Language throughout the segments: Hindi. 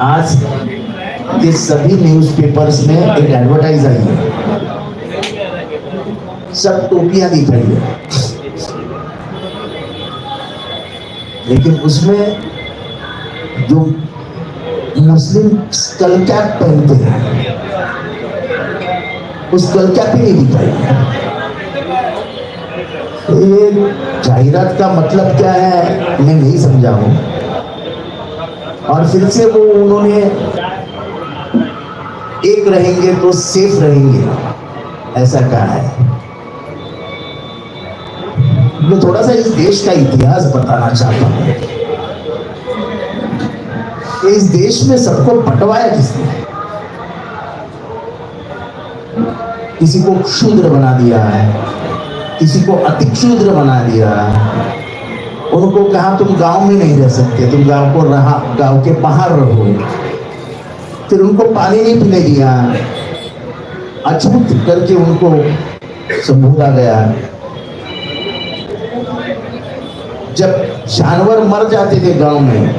आज के सभी न्यूज़पेपर्स में एक एडवर्टाइज आई है, सब टोपियां दिख रही है, लेकिन उसमें जो मुस्लिम स्कल कैप पहनते हैं उस स्कल कैप ही नहीं दिख रही है। ये जाहिरात का मतलब क्या है मैं नहीं समझा हूं। और फिर से वो उन्होंने एक रहेंगे तो सेफ रहेंगे ऐसा कहा है। मैं थोड़ा सा इस देश का इतिहास बताना चाहता हूं कि इस देश में सबको बंटवाया किसने? किसी को शूद्र बना दिया है, किसी को अति शूद्र बना दिया, उनको कहा तुम गांव में नहीं रह सकते, तुम गांव के बाहर रहो। फिर उनको पानी नहीं पीने दिया, अछूत करके उनको संबोधा गया। जब जानवर मर जाते थे गांव में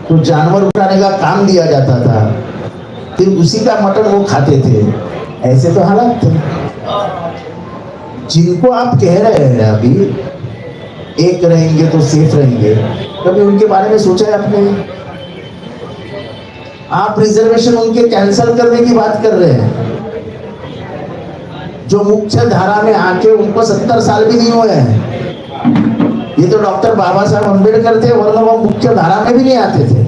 तो जानवर उठाने का काम दिया जाता था, फिर उसी का मटन वो खाते थे। ऐसे तो हालात थे। जिनको आप कह रहे हैं अभी एक रहेंगे तो सेफ रहेंगे, कभी उनके बारे में सोचा है आपने? आप रिजर्वेशन उनके कैंसिल करने की बात कर रहे हैं, जो मुख्य धारा में आके उनको 70 साल भी नहीं हुए हैं। ये तो डॉक्टर बाबा साहब अम्बेडकर थे, वरना वो मुख्य धारा में भी नहीं आते थे।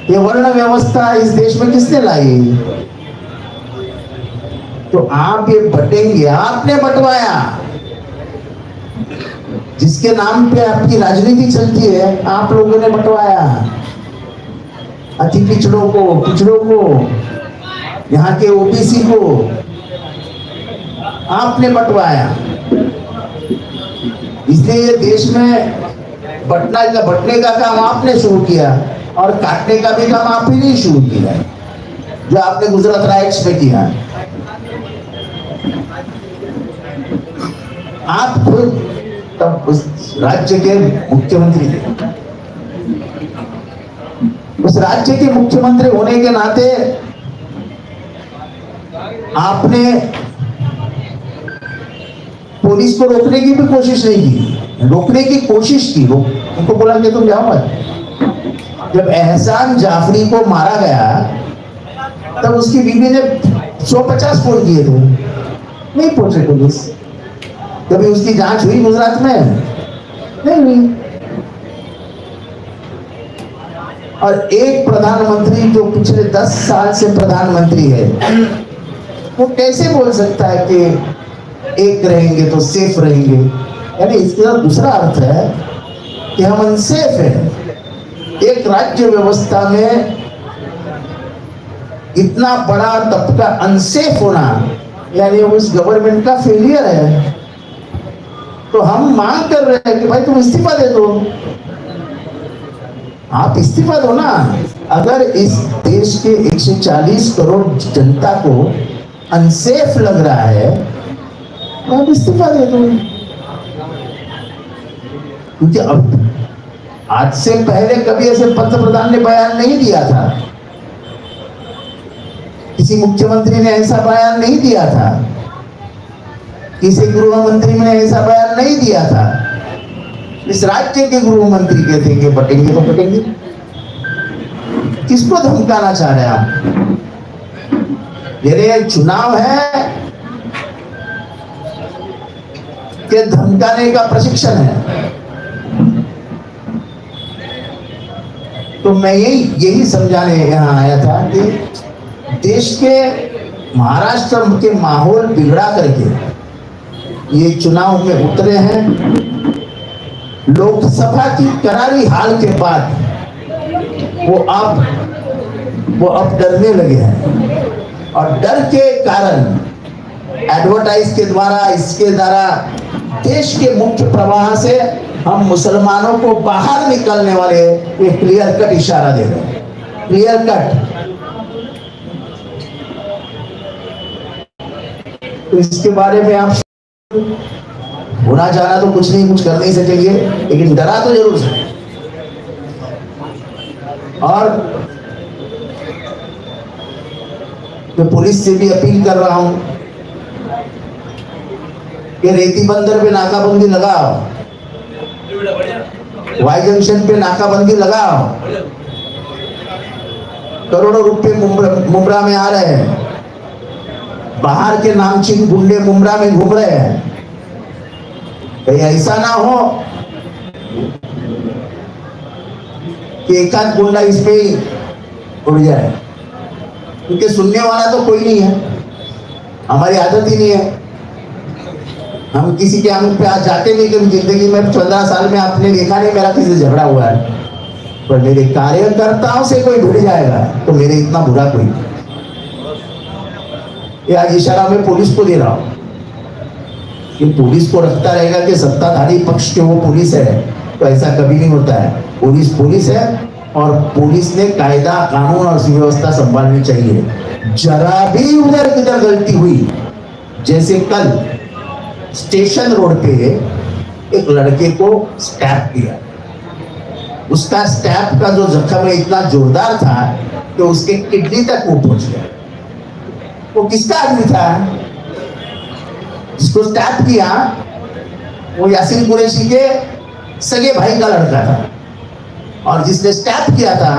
ये वर्ण व्यवस्था इस देश में किसने लाई? तो आप ये बटेंगे, आपने बंटवाया। जिसके नाम पे आपकी राजनीति चलती है आप लोगों ने बंटवाया। अति पिछड़ों को, यहाँ के ओबीसी को आपने बंटवाया। इसलिए ये देश में बंटने का काम आपने शुरू किया और काटने का भी काम आप ही नहीं शुरू किया, जो आपने गुजरात राइट्स में किया। आप खुद तब उस राज्य के मुख्यमंत्री थे। उस राज्य के मुख्यमंत्री होने के नाते आपने पुलिस को रोकने की भी कोशिश नहीं की, रोकने की कोशिश की। उनको बोला कि तुम जाओ मत। जब एहसान जाफरी को मारा गया तब उसकी बीवी ने 150 फोन किए थे, नहीं पहुंचे पुलिस। कभी उसकी जांच हुई गुजरात में? नहीं हुई। और एक प्रधानमंत्री जो पिछले 10 साल से प्रधानमंत्री है, वो कैसे बोल सकता है कि एक रहेंगे तो सेफ रहेंगे? यानी इसका दूसरा अर्थ है कि हम अनसेफ हैं। एक राज्य व्यवस्था में इतना बड़ा तबका अनसेफ होना यानी उस गवर्नमेंट का फेलियर है। तो हम मांग कर रहे हैं कि भाई तुम इस्तीफा दे दो। आप इस्तीफा दो ना। अगर इस देश के 140 करोड़ जनता को अनसेफ लग रहा है तो आप इस्तीफा दे दो। क्योंकि अब आज से पहले कभी ऐसे पंतप्रधान ने बयान नहीं दिया था, किसी मुख्यमंत्री ने ऐसा बयान नहीं दिया था, किसी गृह मंत्री ने ऐसा बयान नहीं दिया था। इस राज्य के गृह मंत्री कहते हैं कि बटेंगे तो बटेंगे। किसको धमकाना चाह रहे हैं आप? ये चुनाव है कि धमकाने का प्रशिक्षण है? तो मैं यही समझाने यहाँ आया था कि देश के महाराष्ट्र के माहौल बिगड़ा करके ये चुनाव में उतरे हैं। लोकसभा की करारी हार के बाद वो अब डरने लगे हैं और डर के कारण एडवर्टाइज के द्वारा, इसके द्वारा देश के मुख्य प्रवाह से हम मुसलमानों को बाहर निकलने वाले एक क्लियर कट इशारा दे रहे हैं। Clear cut. तो इसके बारे में आप होना जाना तो कुछ नहीं, कुछ कर नहीं सकेंगे, लेकिन डरा तो जरूर है। और मैं पुलिस से भी अपील कर रहा हूं कि रेती बंदर पे नाकाबंदी लगाओ, वाई जंक्शन पे नाकाबंदी लगाओ। करोड़ों रुपए मुंब्रा में आ रहे हैं, बाहर के नामचीन गुंडे मुंब्रा में घूम रहे हैं। कहीं ऐसा ना हो कि एक आध गुंडा इस पे उड़ जाए, क्योंकि सुनने वाला तो कोई नहीं है, हमारी आदत ही नहीं है। हम किसी के आंख पे आज जाते नहीं, कभी जिंदगी में 15 साल में आपने देखा नहीं मेरा किसी से झगड़ा हुआ है। पर मेरे कार्यकर्ताओं से कोई भिड़ जाएगा तो मेरे इतना बुरा कोई। ये आज इशारा मैं पुलिस को दे रहा हूं कि पुलिस को रखता रहेगा कि सत्ताधारी पक्ष के वो पुलिस है, तो ऐसा कभी नहीं होता है। पुलिस पुलिस है और पुलिस ने कायदा कानून और सुव्यवस्था संभालनी चाहिए। जरा भी उधर किधर गलती हुई, जैसे कल स्टेशन रोड पे एक लड़के को स्टैप किया, उसका स्टैप का जो जख्म इतना जोरदार था कि उसके किडनी तक वो पहुंच गया। वो किसका आदमी था जिसको स्टैप किया? वो यासीन कुरैशी के सगे भाई का लड़का था, और जिसने स्टैप किया था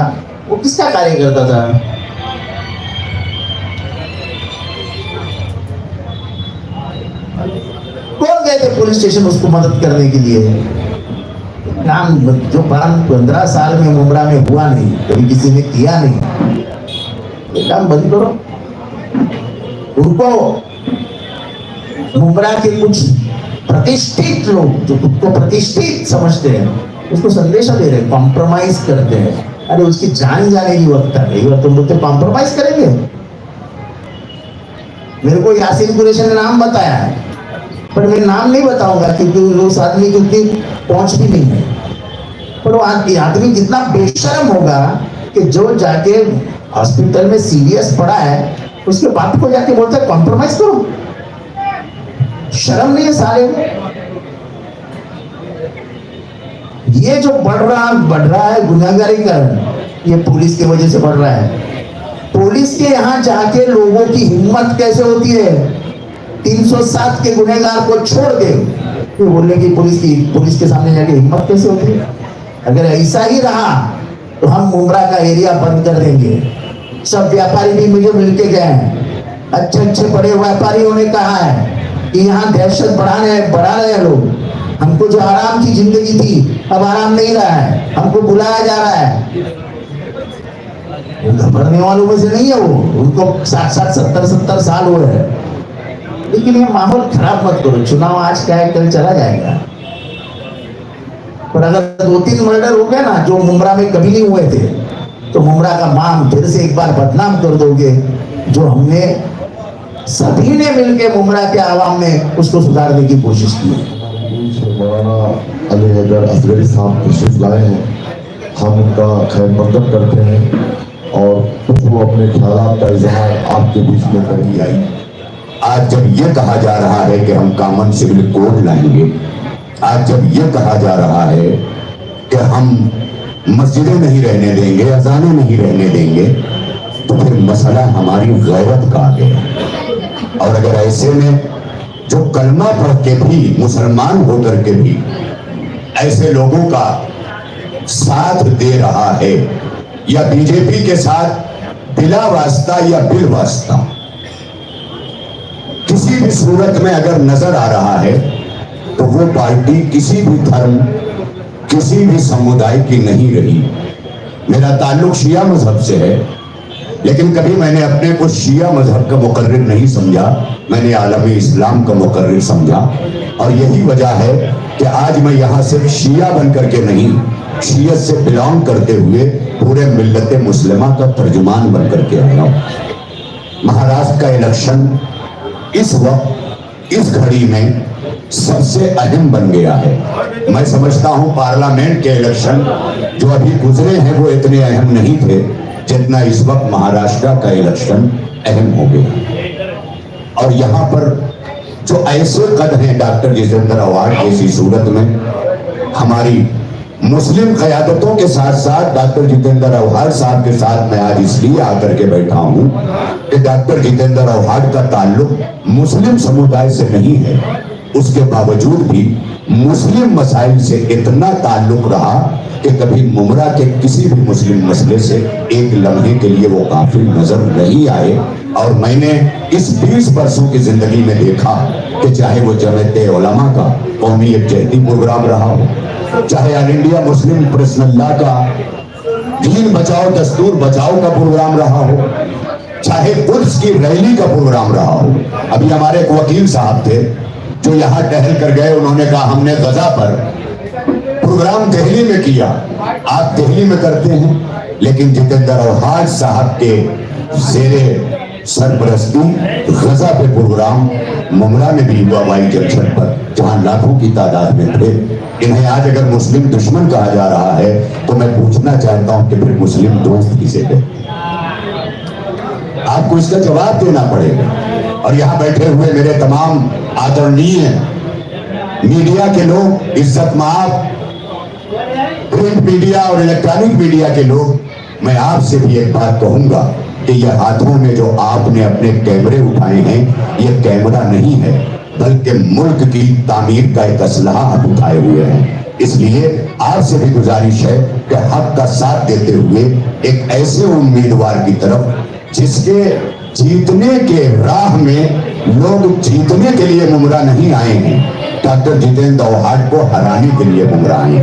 वो किसका कार्यकर्ता था? कौन गए थे पुलिस स्टेशन उसको मदद करने के लिए? काम जो 15 साल में मुंब्रा में हुआ नहीं, कभी किसी ने किया नहीं, ये काम बंद करो। उनको मुंब्रा के कुछ प्रतिष्ठित लोग जो खुद को प्रतिष्ठित समझते हैं उसको संदेशा दे रहे हैं, कॉम्प्रोमाइज करते हैं। अरे उसकी जान जाने की वक्त आ गई और तुम बोलते कॉम्प्रोमाइज करेंगे? मेरे को यासीन कुरैशी ने नाम बताया है, पर मैं नाम नहीं बताऊंगा क्योंकि उस आदमी की उतनी पहुंच भी नहीं है। पर वो आदमी कितना बेशर्म होगा कि जो जाके हॉस्पिटल में सीरियस पड़ा है उसके बाप को जाके बोलता है कॉम्प्रोमाइज करो। शर्म नहीं है साले में? ये जो बढ़ रहा है गुनाहगारी का, ये पुलिस की वजह से बढ़ रहा है। पुलिस के यहाँ जाके लोगों की हिम्मत कैसे होती है 307 के गुनहगार को छोड़ दे तो बोलने की पुलिस के सामने जाके हिम्मत कैसे होती है? अगर ऐसा ही रहा तो हम मुंब्रा का एरिया बंद कर देंगे। सब व्यापारी भी मुझे मिलके गए हैं, अच्छे बड़े व्यापारियों ने कहा है कि यहाँ दहशत बढ़ा रहे हैं लोग। हमको जो आराम की जिंदगी थी अब आराम नहीं रहा है, हमको बुलाया जा रहा है। वो घबराने वालों में से नहीं है, वो उनको 60 70 साल हुए हैं। लेकिन ये माहौल खराब मत करो। चुनाव आज का है, कल चला जाएगा। पर अगर 2-3 मर्डर हो गए ना जो मुंब्रा में कभी नहीं हुए थे, तो मुंब्रा का नाम फिर से एक बार बदनाम कर दोगे। जो हमने सभी ने मिलकर मुंब्रा के आवाम में उसको सुधारने की कोशिश की। मौलाना अली हैदर असगरी साहब तशरीफ लाए हैं, हम उनका खैर मकदम करते हैं और कुछ वो अपने ख्यालात का इजहार आपके बीच में करेंगे। आई आज जब ये कहा जा रहा है कि हम कॉमन सिविल कोड लाएंगे, आज जब ये कहा जा रहा है कि हम मस्जिदें नहीं रहने देंगे, अजानें नहीं रहने देंगे, तो फिर मसला हमारी गैरत का आ गया। और अगर ऐसे में जो कलमा पढ़ के भी मुसलमान होकर के भी ऐसे लोगों का साथ दे रहा है या बीजेपी के साथ बिला वास्ता या बिल वास्ता किसी भी सूरत में अगर नजर आ रहा है, तो वो पार्टी किसी भी धर्म किसी भी समुदाय की नहीं रही। मेरा ताल्लुक शिया मजहब से है, लेकिन कभी मैंने अपने को शिया मजहब का मुकर्रिर नहीं समझा, मैंने आलमी इस्लाम का मुकर्रिर समझा। और यही वजह है कि आज मैं यहाँ सिर्फ शिया बन करके नहीं, शियत से बिलोंग करते हुए पूरे मिल्लत मुस्लिमा का तर्जुमान बन करके आया हूँ। महाराष्ट्र का इलेक्शन इस वक्त इस घड़ी में सबसे अहम बन गया है। मैं समझता हूँ पार्लियामेंट के इलेक्शन जो अभी गुजरे हैं वो इतने अहम नहीं थे जितना इस वक्त महाराष्ट्र का इलेक्शन अहम हो गया। और यहाँ पर जो ऐसे कद हैं डॉक्टर जितेंद्र अवार्ड जैसी सूरत में हमारी मुस्लिम क़यादतों के साथ साथ डॉक्टर जितेंद्र आव्हाड साहब के साथ मैं आज इसलिए आकर के बैठा हूं कि डॉक्टर जितेंद्र आव्हाड का ताल्लुक मुस्लिम समुदाय से नहीं है, उसके बावजूद भी मुस्लिम मसाइल से इतना ताल्लुक रहा कि कभी मुमरा के किसी भी मुस्लिम मसले से एक लम्हे के लिए वो काफिल नजर नहीं आए। और मैंने इस 20 वर्षों की जिंदगी में देखा कि चाहे वो जमात उलमा का कौमी यकजहती प्रोग्राम रहा हो, चाहे ऑल इंडिया मुस्लिम पर्सनल्लाह का दीन बचाओ दस्तूर बचाओ का प्रोग्राम रहा हो, चाहे कुद्स की रैली का प्रोग्राम रहा हो। अभी हमारे एक वकील साहब थे जो यहाँ टहल कर गए, उन्होंने कहा हमने गजा पर प्रोग्राम दिल्ली में किया, आप दिल्ली में करते हैं, लेकिन जितेंद्र आव्हाड साहब के जेरे सरपरस्ती गजा पे प्रोग्राम मुमरा में भी हुआ, वाई जंक्शन पर, जहां लाखों की तादाद में थे। इन्हें आज अगर मुस्लिम दुश्मन कहा जा रहा है तो मैं पूछना चाहता हूं कि फिर मुस्लिम दोस्त किसे थे? आपको इसका जवाब देना पड़ेगा। और यहां बैठे हुए मेरे तमाम आदरणीय मीडिया के लोग, इज्जत माब प्रिंट मीडिया और इलेक्ट्रॉनिक मीडिया के लोग, मैं आपसे भी एक बात कहूंगा कि यह हाथों में जो आपने अपने कैमरे उठाए हैं, यह कैमरा नहीं है, बल्कि मुल्क की तामीर का एक असलहा आप उठाए हुए हैं। इसलिए आपसे भी गुजारिश है कि हक का साथ देते हुए एक ऐसे उम्मीदवार की तरफ जिसके जीतने के राह में लोग जीतने के लिए मुमरा नहीं आए हैं, डॉक्टर जितेंद्र आव्हाड को हराने के लिए मुमरा आए।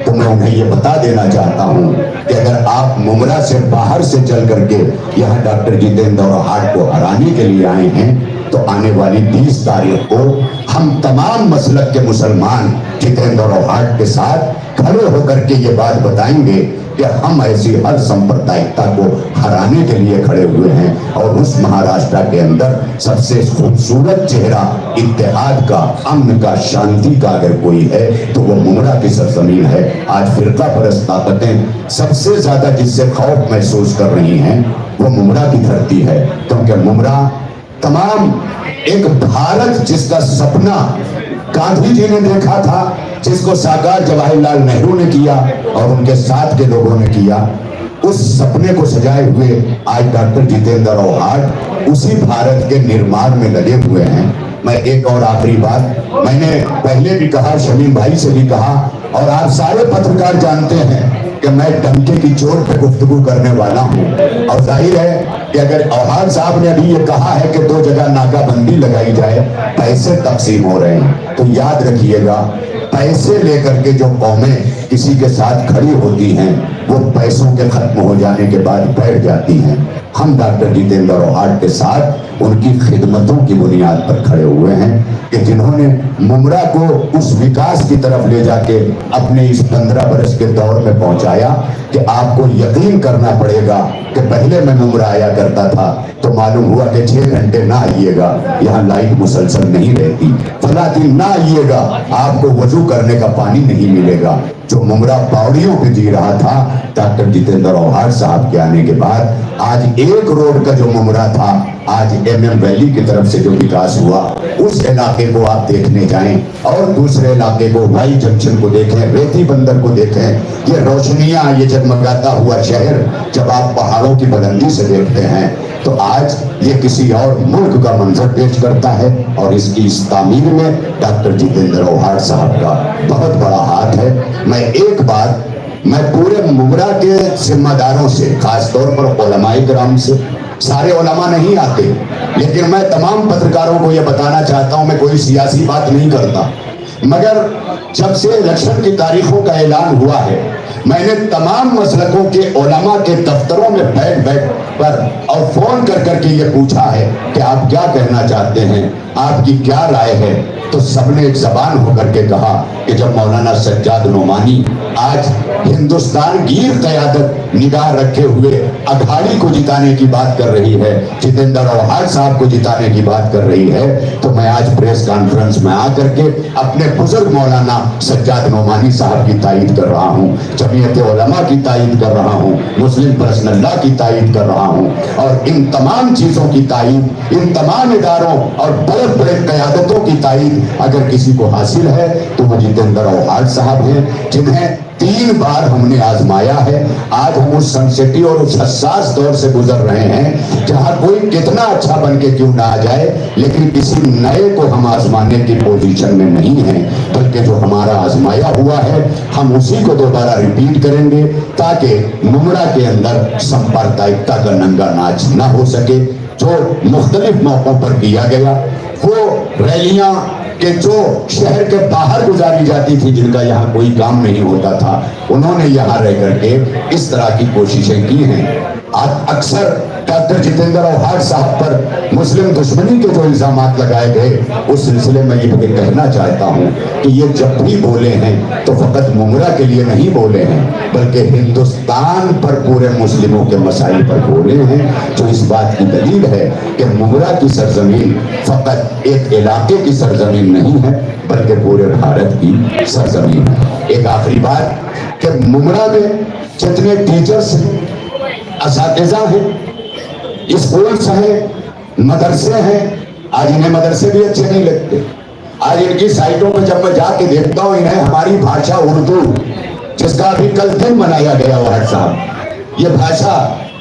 तो मैं उन्हें ये बता देना चाहता हूं कि अगर आप मुमरा से बाहर से चल करके यहाँ डॉक्टर जितेंद्र आव्हाड को हराने के लिए आए हैं, तो आने वाली 20 तारीख को हम तमाम मसलक के मुसलमान जितेंद्र आव्हाड के साथ खड़े होकर के ये बात बताएंगे कि हम ऐसी हर सांप्रदायिकता को हराने के लिए खड़े हुए हैं। और उस महाराष्ट्र के अंदर सबसे खूबसूरत चेहरा इत्तेहाद का, अमन का, शांति का अगर कोई है तो वो मुमरा की सरजमीन है। आज फिरका परस्त ताकतें सबसे ज्यादा जिससे खौफ महसूस कर रही हैं वो मुमरा की धरती है, क्योंकि मुमरा तमाम एक भारत जिसका सपना गांधी जी ने देखा था, जिसको साकार जवाहरलाल नेहरू ने किया और उनके साथ के लोगों ने किया, उस सपने को सजाए हुए आज डॉक्टर जितेंद्र आव्हाड उसी भारत के निर्माण में लगे हुए हैं। मैं एक और आखिरी बात, मैंने पहले भी कहा, शमीम भाई से भी कहा, और आप सारे पत्रकार जानते हैं कि मैं डंके की चोट पे गुफ्तगू करने वाला हूं। और जाहिर है कि अगर आव्हाड साहब ने अभी ये कहा है कि 2 जगह नाकाबंदी लगाई जाए, पैसे तकसीम हो रहे हैं, तो याद रखिएगा, पैसे लेकर के जो कौमें किसी के साथ खड़ी होती हैं वो पैसों के खत्म हो जाने के बाद बैठ जाती हैं। हम डॉक्टर जितेंद्र आव्हाड के साथ उनकी खिदमतों की बुनियाद पर खड़े हुए हैं कि जिन्होंने मुमरा को उस विकास की तरफ ले जाके अपने इस 15 बरस के दौर में पहुंचाया कि आपको यकीन करना पड़ेगा कि पहले मैं मुमरा आया करता था तो मालूम हुआ कि 6 घंटे ना आइएगा, यहाँ लाइट मुसलसल नहीं रहती, फला दिन ना आइएगा, आपको वजू करने का पानी नहीं मिलेगा। जो मुमरा पौड़ियों पे जी रहा था, डॉक्टर जितेंद्र आव्हाड साहब के आने के बाद आज एक रोड का जो मुमरा था, आज MM वैली की तरफ से जो विकास हुआ, उस इलाके को आप देखने जाएं और दूसरे इलाके को, वाई जंक्शन को देखें, रेती बंदर को देखें, ये रोशनियां, ये जगमगाता हुआ शहर जब आप पहाड़ों की बुलंदी से देखते हैं तो आज ये किसी और मुल्क का मंजर पेश करता है। और इसकी इस तामीर में डॉक्टर जितेंद्र आव्हाड साहब का बहुत बड़ा हाथ है। मैं एक बात, मैं पूरे मुमरा के जिम्मेदारों से, खासतौर पर उलमाए किराम से, सारे उलमा नहीं आते, लेकिन मैं तमाम पत्रकारों को यह बताना चाहता हूं, मैं कोई सियासी बात नहीं करता, मगर जब से इलेक्शन की तारीखों का ऐलान हुआ है, मैंने तमाम मसलकों के उलमा के दफ्तरों में बैठ पर और फोन कर करके ये पूछा है कि आप क्या कहना चाहते हैं, आपकी क्या राय है, तो सबने एक जबान होकर के कहा कि जब मौलाना सज्जाद नोमानी आज हिंदुस्तान गिर क़यादत निगाह रखे हुए अघाड़ी को जिताने की बात कर रही है, जितेंद्र आव्हाड साहब को जिताने की बात कर रही है, तो मैं आज प्रेस कॉन्फ्रेंस में आकर के अपने बुजुर्ग मौलाना सज्जाद नोमानी साहब की तायीद कर रहा हूँ, जमीयत उलमा की तायीद कर रहा हूँ, मुस्लिम पर्सनल्लाह की तायीद कर रहा हूँ, और इन तमाम चीजों की तायीद, इन तमाम इदारों और बड़े बड़े क़यादतों की तायीद अगर किसी को हासिल है तो वो जितेंद्र औहाड साहब हैं, जिन्हें 3 बार हमने आजमाया है। आज हम उस सेंसिटिव और उस हसास दौर से गुजर रहे हैं जहां कोई कितना अच्छा बन के क्यों ना आ जाए, लेकिन किसी नए को हम आजमाने की पोजीशन में नहीं है, बल्कि जो हमारा आजमाया हुआ है हम उसी को दोबारा रिपीट करेंगे, ताकि मुमरा के अंदर सांप्रदायिकता का नंगा नाच ना हो सके। जो मुख्तलिफ मौकों पर किया गया, वो रैलियां कि जो शहर के बाहर गुजारी जाती थी, जिनका यहाँ कोई काम नहीं होता था, उन्होंने यहाँ रह करके इस तरह की कोशिशें की हैं। अक्सर डॉक्टर जितेंद्र औहाड साहब पर मुस्लिम दुश्मनी के जो इल्जामात लगाए गए, उस सिलसिले में ये कहना चाहता हूँ कि ये जब भी बोले हैं तो फकत मुमरा के लिए नहीं बोले हैं, बल्कि हिंदुस्तान पर पूरे मुस्लिमों के मसाइल पर बोले हैं, जो इस बात की दलील है कि मुमरा की सरजमीन फकत एक इलाके की सरजमीन नहीं है, बल्कि पूरे भारत की सरजमीन है। एक आखिरी बात कि मुमरा में जितने टीचर्स हैं, असातिज़ा हैं, स्कूल्स हैं, मदरसे हैं, आज इन्हें मदरसे भी अच्छे नहीं लगते। आज इनकी साइटों पर जब मैं जाके देखता हूँ, इन्हें हमारी भाषा उर्दू, जिसका अभी कल दिन मनाया गया औहाड साहब, ये भाषा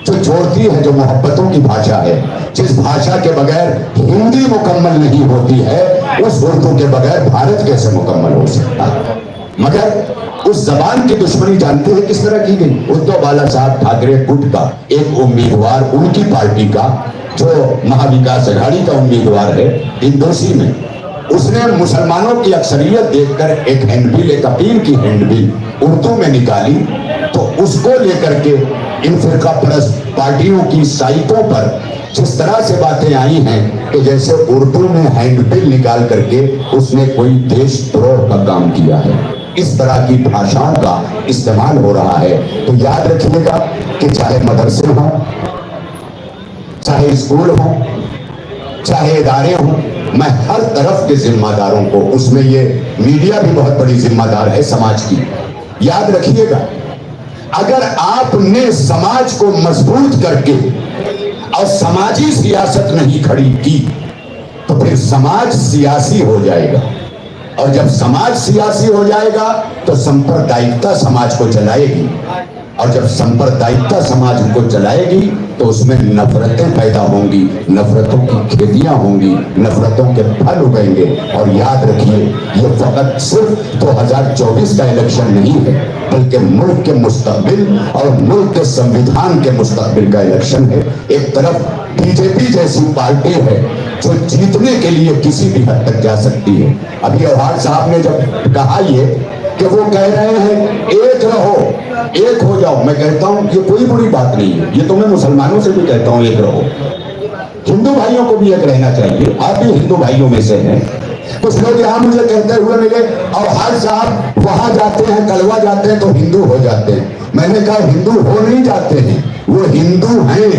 जो जोड़ती है, जो मोहब्बतों की भाषा है, जिस भाषा के बगैर हिंदी मुकम्मल नहीं होती है, उस उर्दू के बगैर भारत कैसे मुकम्मल हो सकता है। मगर उस जबान की दुश्मनी जानते हैं किस तरह की गई। उद्धव बाला साहब ठाकरे गुट का एक उम्मीदवार, उनकी पार्टी का, जो महाविकास अघाड़ी का उम्मीदवार है इंदौसी में, उसने मुसलमानों की अक्सरियत देखकर एक हैंडबिल, एक अपील की हैंडबिल उर्दू में निकाली, तो उसको लेकर के इन फिरका परस्त पार्टियों की साइटों पर जिस तरह से बातें आई हैं कि जैसे उर्दू में हैंडबिल निकाल करके उसने कोई देशद्रोह का काम किया है, इस तरह की भाषाओं का इस्तेमाल हो रहा है। तो याद रखिएगा कि चाहे मदरसे हों, चाहे स्कूल हों, चाहे इदारे हों, मैं हर तरफ के जिम्मेदारों को, उसमें ये मीडिया भी बहुत बड़ी जिम्मेदार है समाज की, याद रखिएगा, अगर आपने समाज को मजबूत करके और समाजी सियासत नहीं खड़ी की तो फिर समाज सियासी हो जाएगा, और जब समाज सियासी हो जाएगा तो सांप्रदायिकता समाज को चलाएगी, और जब सांप्रदायिकता समाज को चलाएगी तो उसमें नफरतें पैदा होंगी, नफरतों की खेतियां होंगी, नफरतों के फल उगेंगे। और याद रखिए, ये फकत सिर्फ 2024 का इलेक्शन नहीं है, बल्कि मुल्क के मुस्तकबिल और मुल्क के संविधान के मुस्तकबिल का इलेक्शन है। एक तरफ बीजेपी जैसी पार्टी है जो जीतने के लिए किसी भी हद तक जा सकती है। अभी औहाड साहब ने जब कहा ये कि वो कह रहे हैं एक रहो, एक हो जाओ, मैं कहता हूं ये कोई बुरी बात नहीं है, ये तो मैं मुसलमानों से भी कहता हूं एक रहो, हिंदू भाइयों को भी एक रहना चाहिए, आप भी हिंदू भाइयों में से हैं। कुछ लोग यहाँ मुझे कहते हुए मिले, औहाड साहब वहां जाते हैं, कलवा जाते हैं तो हिंदू हो जाते हैं। मैंने कहा हिंदू हो नहीं जाते हैं, वो हिंदू हैं,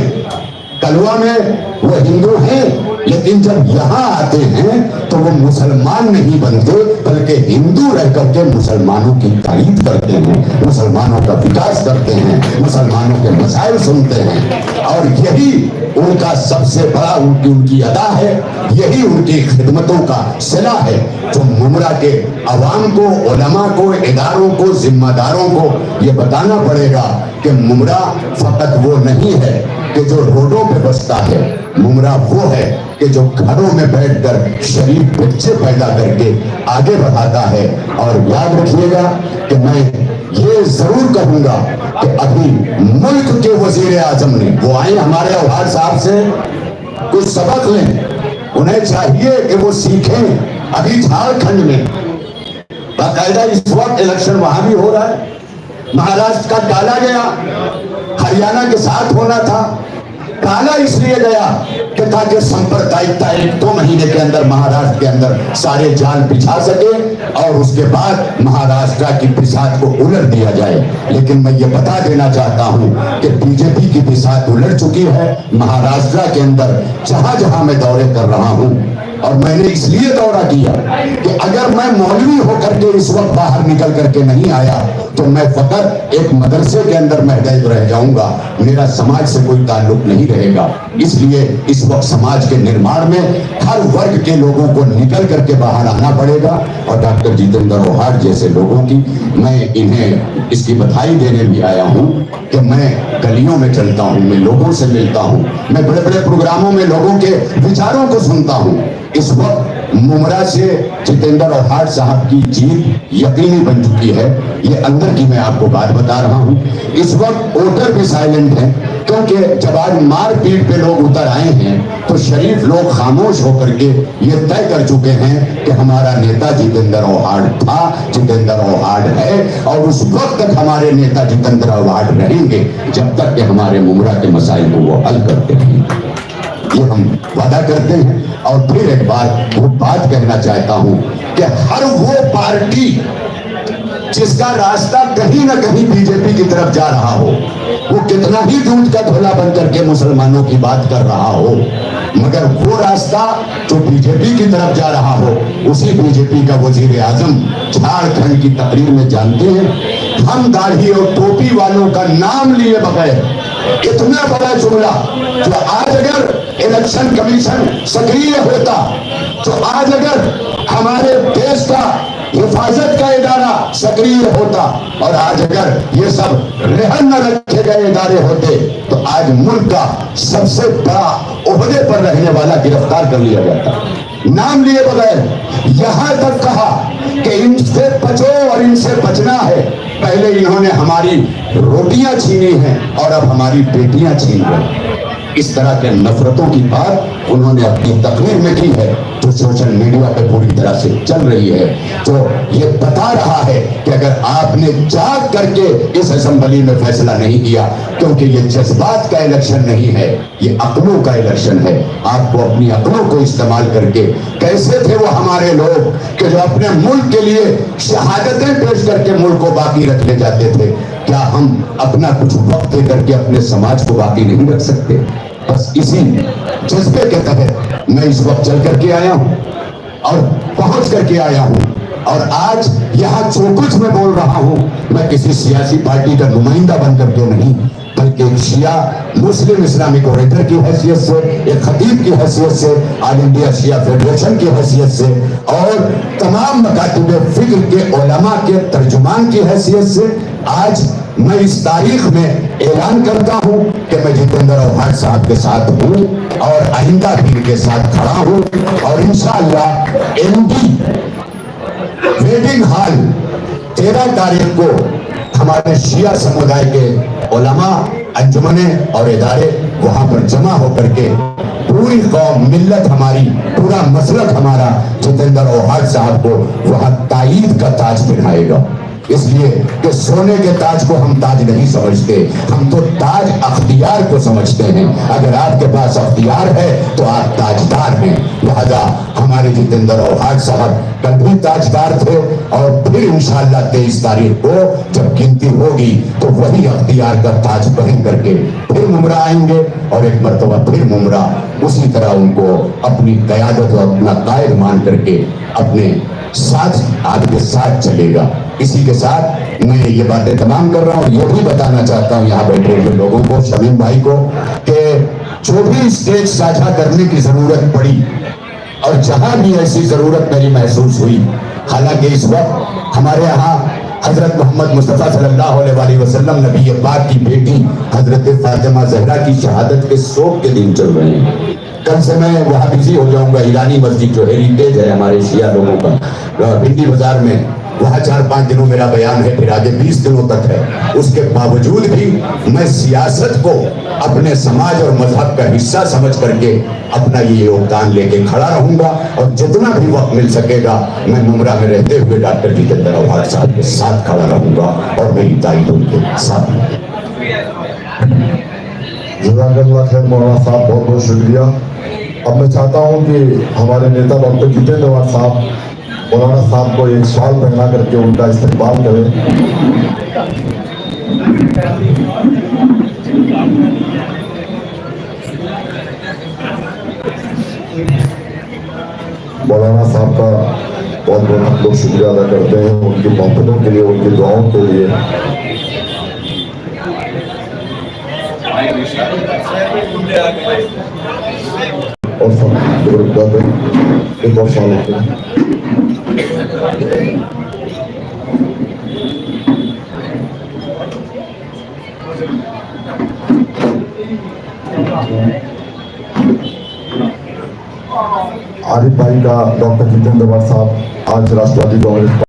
कलवा में वो हिंदू हैं, लेकिन जब यहाँ आते हैं तो वो मुसलमान नहीं बनते, बल्कि हिंदू रह करके मुसलमानों की तारीफ करते हैं, मुसलमानों का विकास करते हैं, मुसलमानों के मसाइल सुनते हैं, और यही उनका सबसे बड़ा उनकी अदा है, यही उनकी खिदमतों का सिला है, जो मुमरा के अवाम को, उलमा को, इदारों को, जिम्मेदारों को ये बताना पड़ेगा कि मुमरा फकत वो नहीं है कि जो रोडों पे बसता है, मुमरा वो है कि जो घरों में बैठकर शरीफ बच्चे पैदा करके आगे बढ़ाता है। और याद रखिएगा कि मैं ये जरूर कहूंगा कि अभी मुल्क के वजीर आजम ने, वो आए हमारे औहाड साहब से कुछ सबक लें, उन्हें चाहिए कि वो सीखें। अभी झारखंड में बाकायदा इस वक्त इलेक्शन वहां भी हो रहा है, महाराष्ट्र का टाला गया, हरियाणा के साथ होना था, टाला इसलिए गया कि ताकि सांप्रदायिकता 1-2 महीने के अंदर महाराष्ट्र के अंदर सारे जाल बिछा सके और उसके बाद महाराष्ट्र की बिसात को उलट दिया जाए। लेकिन मैं ये बता देना चाहता हूं कि बीजेपी की बिसात उलट चुकी है महाराष्ट्र के अंदर, जहां जहां मैं दौरे कर रहा हूं। और मैंने इसलिए दौरा किया कि अगर मैं मौलवी होकर के इस वक्त बाहर निकल करके नहीं आया तो मैं फकत एक मदरसे के अंदर महदूद रह जाऊंगा, मेरा समाज से कोई ताल्लुक नहीं रहेगा। इसलिए इस वक्त समाज के निर्माण में हर वर्ग के लोगों को निकल करके बाहर आना पड़ेगा। और डॉक्टर जितेंद्र ओहाड जैसे लोगों की मैं इन्हें इसकी बधाई देने भी आया हूं कि मैं गलियों में चलता हूं, मैं लोगों से मिलता हूं, मैं बड़े बड़े प्रोग्रामों में लोगों के विचारों को सुनता हूं। इस वक्त मुमरा से जितेंद्र ओहाड साहब की जीत यकीनी बन चुकी है। ये अंदर की मैं आपको बात बता रहा हूं। इस वक्त वोटर भी साइलेंट हैं, क्योंकि जब आज मारपीट पे लोग उतर आए हैं तो शरीफ लोग खामोश होकर के ये तय कर चुके हैं कि हमारा नेता जितेंद्र ओहाड था, जितेंद्र ओहाड है, और उस वक्त तक हमारे नेता जितेंद्र ओहाड रहेंगे जब तक कि हमारे मुमरा के मसाइल को वो हल करते हैं। ये हम वादा करते हैं। और फिर एक बार वो बात कहना चाहता हूं कि हर वो पार्टी जिसका रास्ता कहीं ना कहीं बीजेपी की तरफ जा रहा हो, वो कितना ही दूध का धोला बन करके मुसलमानों की बात कर रहा हो, मगर वो रास्ता जो बीजेपी की तरफ जा रहा हो, उसी बीजेपी का वजीर आजम झारखंड की तकरीर में जानते हैं, हम दाढ़ी और टोपी वालों का नाम लिए बगैर इतना बड़ा जुमला जो आज अगर इलेक्शन कमीशन सक्रिय होता, तो आज अगर हमारे देश का हिफाजत का इदारा सक्रिय होता, और आज अगर ये सब रहन न रखे गए इदारे होते, तो आज मुल्क का सबसे बड़ा ओहदे पर रहने वाला गिरफ्तार कर लिया जाता। नाम लिए बगैर यहां तक कहा कि इनसे बचो और इनसे बचना है। पहले इन्होंने हमारी रोटियां छीनी हैं और अब हमारी बेटियां छीन रहे। इस तरह के नफरतों की बात उन्होंने अपनी तकरीर में की है, जो सोशल मीडिया पे पूरी तरह से चल रही है, जो ये बता रहा है कि अगर आपने जाग करके इस असेंबली में फैसला नहीं किया, क्योंकि ये जज्बात का इलेक्शन नहीं है, ये अक्लों का इलेक्शन है। आपको अपनी अक्लों को इस्तेमाल करके, कैसे थे वो हमारे लोग कि जो अपने मुल्क के लिए शहादतें पेश करके मुल्क को बाकी रखने जाते थे, क्या हम अपना कुछ वक्त दे करके अपने समाज को बाकी नहीं रख सकते? बस इसी जज्बे के तहत मैं इस वक्त चल करके आया हूं और पहुंच करके आया हूं। और आज यहां जो कुछ मैं बोल रहा हूं, मैं किसी सियासी पार्टी का नुमाइंदा बन करके नहीं, बल्कि एक शिया मुस्लिम इस्लामिक ऑरेटर की हैसियत से, एक खतीब की हैसियत से, ऑल इंडिया शिया फेडरेशन की हैसियत से, और तमाम मकातिब फिक्र के उलमा के तर्जुमान की हैसियत से आज मैं इस तारीख में ऐलान करता हूं कि मैं जितेंद्र ओहाड साहब के साथ हूं और आइंदा भी इनके साथ खड़ा हूं। और इंशाअल्लाह एमडी वेडिंग हॉल 13 तारीख को हमारे शिया समुदाय के उलमा, अंजुमने और इदारे वहां पर जमा होकर के पूरी कौम, मिल्लत हमारी, पूरा मसलक हमारा जितेंद्र ओहाड साहब को वहां ताईद का ताज पहनाएगा। इसलिए कि सोने के ताज को हम ताज नहीं समझते, हम तो ताज अख्तियार को समझते हैं। अगर आपके पास अख्तियार है तो आप ताजदार हैं। लिहाजा हमारे जितेंद्र ओहाड साहब कल भी ताजदार थे, और फिर इंशाअल्लाह 23 तारीख को जब गिनती होगी तो वही अख्तियार का ताज पहन करके फिर मुमरा आएंगे, और एक मरतबा फिर मुमरा उसी तरह उनको अपनी क़यादत और अपना कायद मान करके अपने साथ आपके साथ चलेगा। इसी के साथ मैं ये बातें तमाम कर रहा हूँ। ये भी बताना चाहता हूँ यहाँ बैठे हुए लोगों को, शमीम भाई को, कि जो भी स्टेज साझा करने की जरूरत पड़ी और जहां भी ऐसी जरूरत मेरी महसूस हुई, हालांकि इस वक्त हमारे यहाँ हजरत मोहम्मद मुस्तफ़ा सल्लल्लाहु अलैहि वसल्लम नबी पाक की बेटी हजरत फातिमा ज़हरा की शहादत के शोक के दिन चल रहे हैं। कल से मैं वहाँ बिजी हो जाऊंगा। ईरानी मस्जिद जो हेरिटेज है हमारे शिया लोगों का, भिंडी बाजार में, वहाँ 4-5 दिनों मेरा बयान है, फिर आगे 20 दिनों तक है। उसके बावजूद भी मैं सियासत को अपने समाज और मजहब का हिस्सा समझ करके अपना ये योगदान लेके खड़ा रहूंगा, और जितना भी वक्त मिल सकेगा मैं मुमरा में रहते हुए डॉक्टर जितेंद्र ओहाड साहब के साथ खड़ा रहूंगा, और मेरी ताईद उनके साथ। जज़ाकल्लाह खैर मौलाना साहब, बहुत बहुत शुक्रिया। अब मैं चाहता हूँ कि हमारे नेता डॉक्टर जितेंद्र ओहाड साहब मौलाना साहब को एक सवाल पहना करके उनका इस्तेमाल करें। मौलाना साहब का बहुत बहुत हम लोग शुक्रिया अदा करते हैं उनकी मोहब्बतों के लिए, उनकी दुआओं के लिए। और सब एक और साल होते हैं। आरिफ भाई का डॉक्टर जितेंद्र साहब आज राष्ट्रवादी कांग्रेस